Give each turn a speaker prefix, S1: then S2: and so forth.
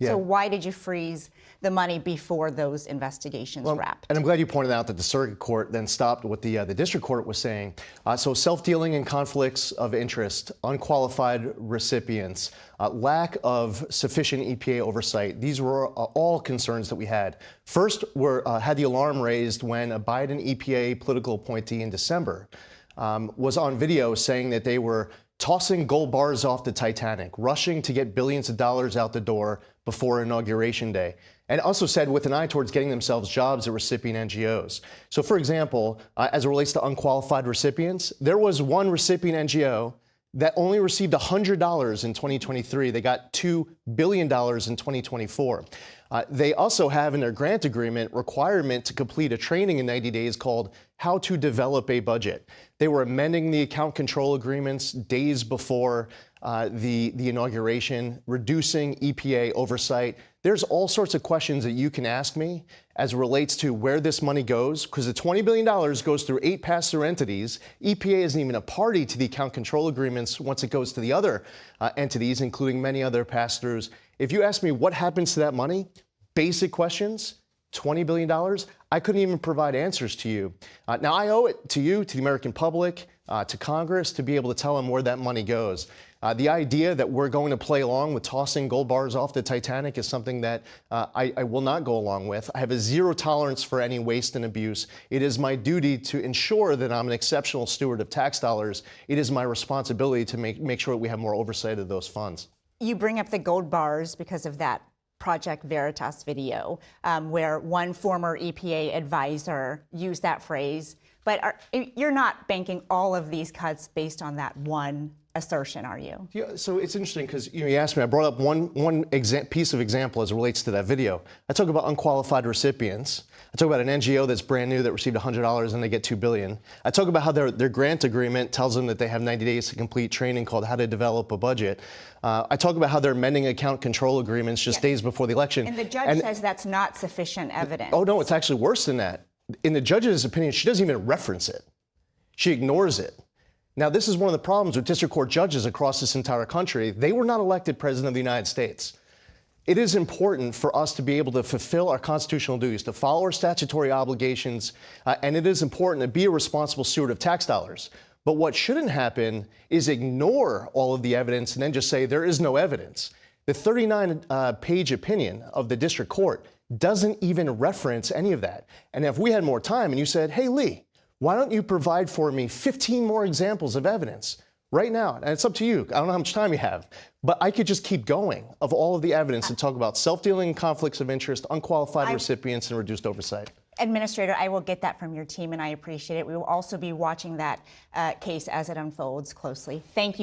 S1: So why did you freeze the money before those investigations wrapped?
S2: And I'm glad you pointed out that the circuit court then stopped what the district court was saying. So self-dealing and conflicts of interest, unqualified recipients, lack of sufficient EPA oversight. These were all concerns that we had. First, had the alarm raised when a Biden EPA political appointee in December was on video saying that they were tossing gold bars off the Titanic, rushing to get billions of dollars out the door before Inauguration Day, and also said with an eye towards getting themselves jobs at recipient NGOs. So, for example, as it relates to unqualified recipients, there was one recipient NGO that only received $100 in 2023. They got $2 billion in 2024. They also have in their grant agreement requirement to complete a training in 90 days called How to Develop a Budget. They were amending the account control agreements days before the inauguration, reducing EPA oversight. There's all sorts of questions that you can ask me as it relates to where this money goes, because the $20 billion goes through 8 pass-through entities. EPA isn't even a party to the account control agreements once it goes to the other entities, including many other pass-throughs. If you ask me what happens to that money, basic questions, $20 billion, I couldn't even provide answers to you. Now, I owe it to you, to the American public, to Congress, to be able to tell them where that money goes. The idea that we're going to play along with tossing gold bars off the Titanic is something that I will not go along with. I have a zero tolerance for any waste and abuse. It is my duty to ensure that I'm an exceptional steward of tax dollars. It is my responsibility to make sure that we have more oversight of those funds.
S1: You bring up the gold bars because of that Project Veritas video, where one former EPA advisor used that phrase. But you're not banking all of these cuts based on that one assertion, are you?
S2: Yeah, so it's interesting because you asked me, I brought up one piece of example as it relates to that video. I talk about unqualified recipients. I talk about an NGO that's brand new that received $100 and they get $2 billion. I talk about how their grant agreement tells them that they have 90 days to complete training called How to Develop a Budget. I talk about how they're amending account control agreements just days before the election.
S1: And the judge says that's not sufficient evidence.
S2: Oh, no, it's actually worse than that. In the judge's opinion, she doesn't even reference it. She ignores it. Now, this is one of the problems with district court judges across this entire country. They were not elected president of the United States. It is important for us to be able to fulfill our constitutional duties, to follow our statutory obligations, and it is important to be a responsible steward of tax dollars. But what shouldn't happen is ignore all of the evidence and then just say there is no evidence. The 39-page opinion of the district court doesn't even reference any of that. And if we had more time and you said, hey, Lee, why don't you provide for me 15 more examples of evidence right now? And it's up to you. I don't know how much time you have, but I could just keep going of all of the evidence and talk about self-dealing, conflicts of interest, unqualified recipients, and reduced oversight.
S1: Administrator, I will get that from your team, and I appreciate it. We will also be watching that case as it unfolds closely. Thank you.